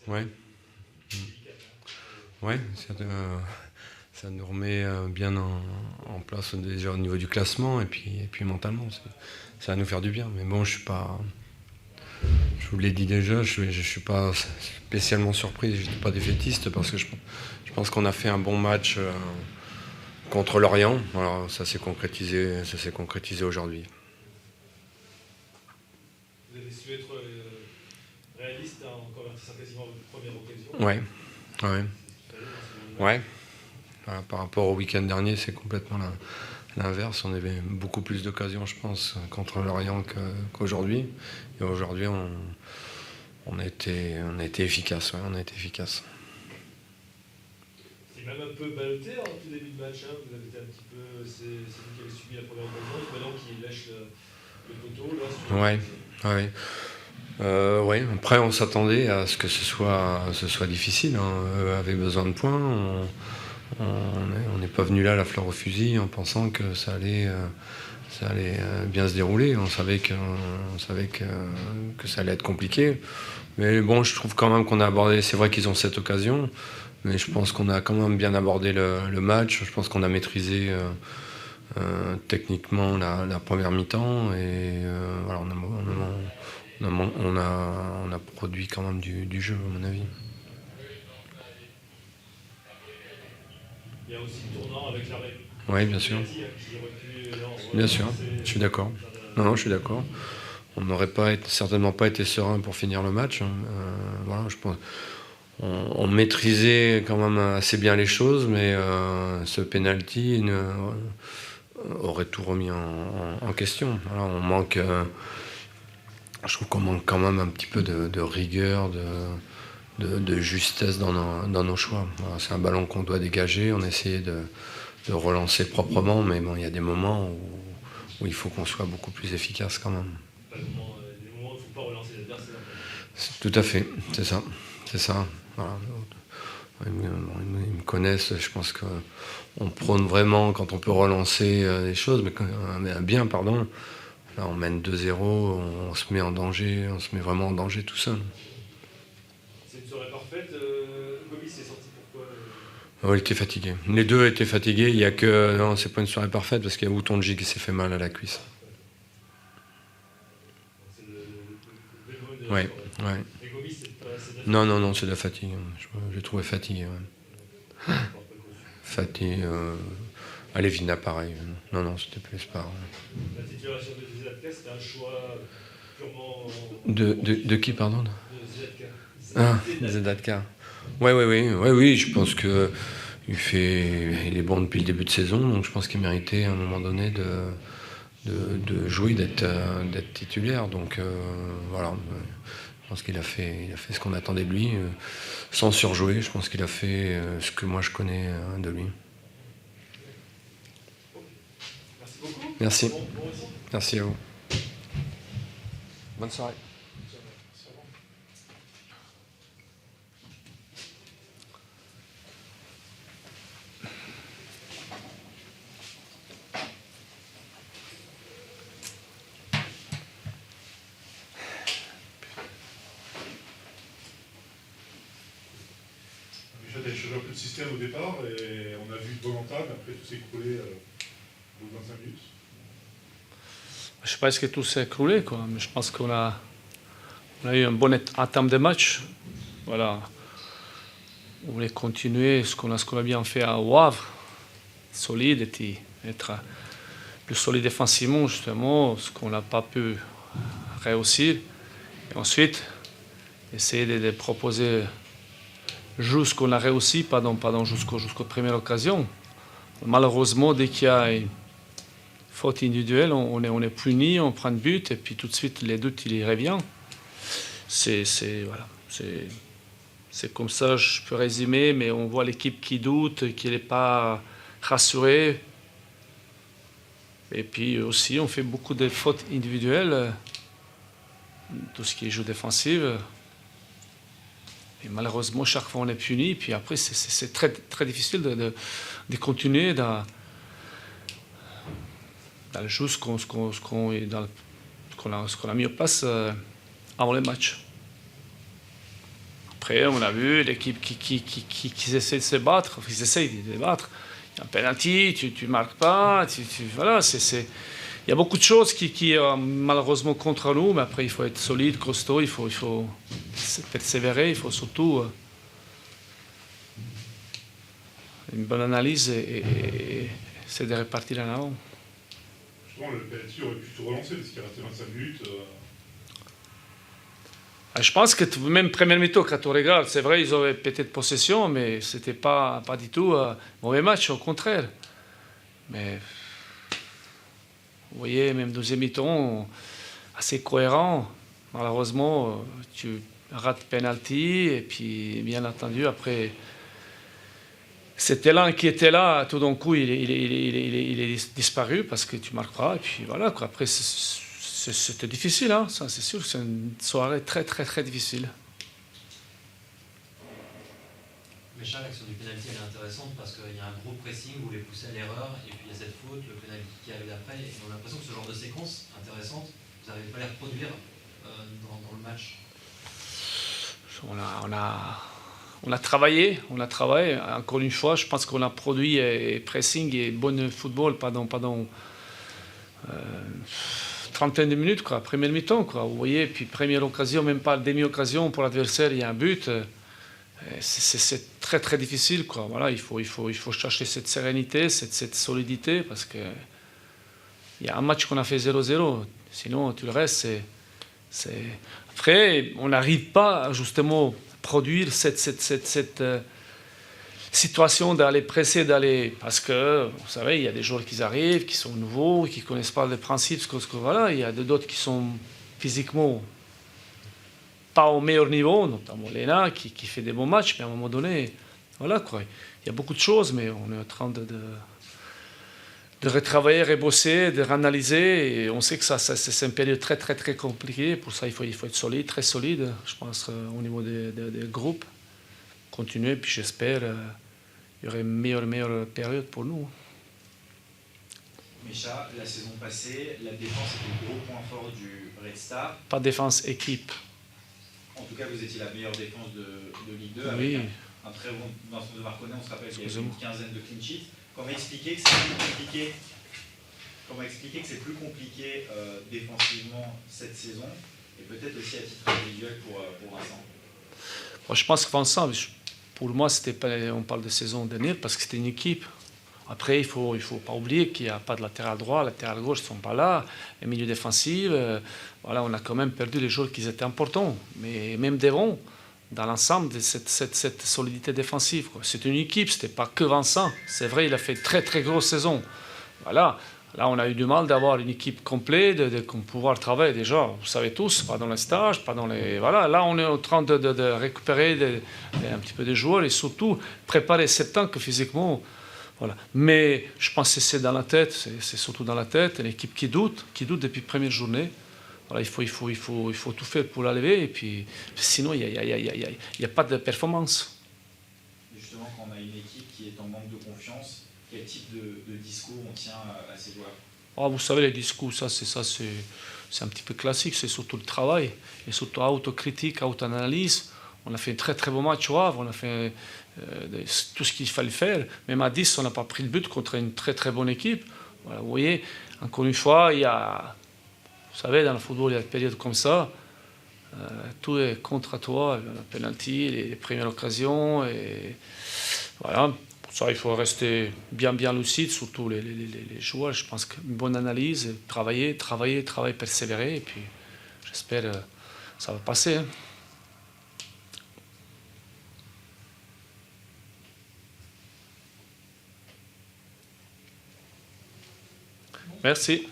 Ouais. Ouais, ça nous remet bien en place déjà au niveau du classement et puis mentalement, ça va nous faire du bien. Mais bon, je vous l'ai dit déjà, je suis pas spécialement surpris, je n'étais pas défaitiste parce que je pense qu'on a fait un bon match contre Lorient. Voilà, ça s'est concrétisé aujourd'hui. Vous avez su être réaliste en convertissant quasiment votre première occasion. Ouais, ouais, C'est ce qu'il fallait dans ce moment-là. ouais. Voilà, par rapport au week-end dernier, c'est complètement l'inverse. On avait beaucoup plus d'occasions, je pense, contre Lorient qu'aujourd'hui. Et aujourd'hui, on a été efficace. Ouais, on a été efficace. C'est même un peu ballotté en tout début de match. Hein. Vous avez été un petit peu. C'est vous qui avez subi la première occasion. Et maintenant qui lâche le poteau. Là, Ouais, ouais. Ouais. Après, on s'attendait à ce que ce soit difficile. Hein. Eux avaient besoin de points. On n'est pas venu là la fleur au fusil en pensant que ça allait bien se dérouler. On savait que ça allait être compliqué. Mais bon, je trouve quand même qu'on a abordé. C'est vrai qu'ils ont cette occasion, mais je pense qu'on a quand même bien abordé le match. Je pense qu'on a maîtrisé techniquement la première mi-temps et voilà, on a produit quand même du jeu, à mon avis. il y a aussi le tournant avec l'arrêt. Oui, bien sûr. Qui aurait pu Bien sûr, je suis d'accord. Non, je suis d'accord. On n'aurait certainement pas été serein pour finir le match. Hein. Voilà, je pense. On maîtrisait quand même assez bien les choses, mais ce penalty aurait tout remis en question. Voilà, je trouve qu'on manque quand même un petit peu de rigueur, de justesse dans nos choix. Voilà, c'est un ballon qu'on doit dégager. On essayait de relancer proprement, mais bon, il y a des moments où il faut qu'on soit beaucoup plus efficace quand même. Pas des moments où il ne faut pas relancer l'adversaire. Tout à fait, c'est ça. C'est ça. Voilà. Ils me connaissent, je pense qu'on prône vraiment quand on peut relancer les choses, mais bien, pardon. Là, on mène 2-0, on se met en danger, on se met vraiment en danger tout seul. C'est une soirée parfaite. Gomis est sorti pourquoi Oh, il était fatigué. Les deux étaient fatigués. Il y a que non, c'est pas une soirée parfaite parce qu'il y a Outonji qui s'est fait mal à la cuisse. c'est le bémol de la Ouais, soirée. ouais. Et Gomis, c'est pas. Non, c'est de la fatigue. Je l'ai trouvé fatigué. Ouais. Fatigué. Lévina, pareil. Non, c'était plus pas. La titularisation de Zedka, c'était un choix purement. De qui, pardon? De Zedka. Ah, Zedka. Oui, je pense que il est bon depuis le début de saison, donc je pense qu'il méritait à un moment donné de jouer, d'être titulaire. Donc voilà, je pense qu'il a fait ce qu'on attendait de lui, sans surjouer. Je pense qu'il a fait ce que moi je connais de lui. Merci beaucoup. Merci. Bon récit. Merci à vous. Bonne soirée. Michel a changé un peu de système au départ et on a vu Volanta, mais après tout s'est écroulé au bout de 25 minutes. Je ne sais pas est-ce que tout s'est écroulé, quoi, mais je pense qu'on a eu un bon entame de match. Voilà. On voulait continuer ce qu'on a bien fait à Wavre, solide, et être plus solide défensivement, justement, ce qu'on n'a pas pu réussir. Et ensuite, essayer de proposer juste ce qu'on a réussi, pardon, jusqu'aux premières occasions. Malheureusement, dès qu'il y a une faute individuelle, on est puni, on prend le but, et puis tout de suite, les doutes, il y revient. Voilà, c'est comme ça, je peux résumer, mais on voit l'équipe qui doute, qui n'est pas rassurée. Et puis aussi, on fait beaucoup de fautes individuelles, tout ce qui est jeu défensif. Et malheureusement, chaque fois, on est puni. Puis après, c'est très, très difficile de continuer dans le jeu, ce qu'on a mis en place avant le match. Après, on a vu l'équipe qui essaie de se battre, ils essayent de se battre. Il y a un penalty, tu marques pas, voilà, il y a beaucoup de choses qui malheureusement contre nous, mais après il faut être solide, costaud, il faut persévérer, il faut surtout une bonne analyse et c'est de repartir en avant. Justement, le penalty aurait pu se relancer parce qu'il restait 25 minutes. Je pense que même première mi-temps, quand on regarde, c'est vrai, ils avaient peut-être possession, mais c'était pas du tout un mauvais match, au contraire. Mais vous voyez, même deuxième mi-temps, assez cohérent. Malheureusement, tu rates penalty, et puis bien entendu, après, cet élan qui était là, tout d'un coup, il est disparu parce que tu marques pas, et puis voilà, quoi. Après, c'était difficile, hein, ça c'est sûr, c'est une soirée très très très difficile. Mais Charles, l'action du pénalty, elle est intéressante parce qu'il y a un gros pressing, vous les poussez à l'erreur, et puis il y a cette faute, le pénalty qui arrive après, et on a l'impression que ce genre de séquence intéressante, vous n'arrivez pas à les reproduire dans le match. On a travaillé, encore une fois, je pense qu'on a produit pressing et bon football pendant trentaine de minutes, quoi, première mi-temps, quoi. Vous voyez, puis première occasion, même pas demi-occasion pour l'adversaire, il y a un but. C'est très très difficile, quoi. Voilà, il faut chercher cette sérénité, cette solidité, parce que il y a un match qu'on a fait 0-0. Sinon, tout le reste, c'est... Après, on n'arrive pas justement à produire cette situation d'aller presser, parce que, vous savez, il y a des joueurs qui arrivent, qui sont nouveaux, qui ne connaissent pas les principes, voilà. Il y a d'autres qui sont physiquement pas au meilleur niveau, notamment Lena, qui fait des bons matchs, mais à un moment donné, voilà, quoi. Il y a beaucoup de choses, mais on est en train de retravailler, rebosser, de réanalyser, et on sait que c'est une période très, très, très compliquée. Pour ça, il faut être solide, très solide, je pense, au niveau des groupes. Continuer, puis j'espère il y aurait une meilleure période pour nous. Micha, la saison passée, la défense était le gros point fort du Red Star. Pas défense, équipe. En tout cas, vous étiez la meilleure défense de Ligue 2 Oui. avec un très bon Vincent de Marconnet. On se rappelle qu'il y avait une quinzaine de clean sheets. Comment expliquer que c'est plus compliqué défensivement cette saison, et peut-être aussi à titre individuel pour Vincent? Bon, je pense que Vincent, pour moi, on parle de saison dernière parce que c'était une équipe. Après, il faut pas oublier qu'il n'y a pas de latéral droit, latéral gauche ne sont pas là. Les milieux défensifs, voilà, on a quand même perdu les joueurs qui étaient importants. Mais même devant, dans l'ensemble de cette solidité défensive, quoi. C'est une équipe, ce n'était pas que Vincent. C'est vrai, il a fait une très très grosse saison. Voilà. Là, on a eu du mal d'avoir une équipe complète, de pouvoir travailler déjà, vous savez tous, pas dans les stages, pas dans les... Voilà, là, on est en train de récupérer un petit peu des joueurs et surtout préparer septembre que physiquement... Voilà. Mais je pense que c'est dans la tête, c'est surtout dans la tête, l'équipe qui doute depuis la première journée. Voilà, il faut tout faire pour la lever, et puis sinon, il n'y a pas de performance. Et justement, quand on a une équipe qui est en manque de confiance, quel type de discours on tient à ces joueurs? Oh, vous savez, les discours, c'est un petit peu classique, c'est surtout le travail, et surtout autocritique, auto-analyse. On a fait un très très bon match au Havre, on a fait tout ce qu'il fallait faire. Même à 10, on n'a pas pris le but contre une très très bonne équipe. Voilà, vous voyez, encore une fois, vous savez, dans le football, il y a des périodes comme ça. Tout est contre toi, le penalty, les premières occasions. Et voilà, pour ça, il faut rester bien lucide, surtout les joueurs. Je pense qu'une bonne analyse, travailler, persévérer. Et puis, j'espère que ça va passer. Hein. Merci.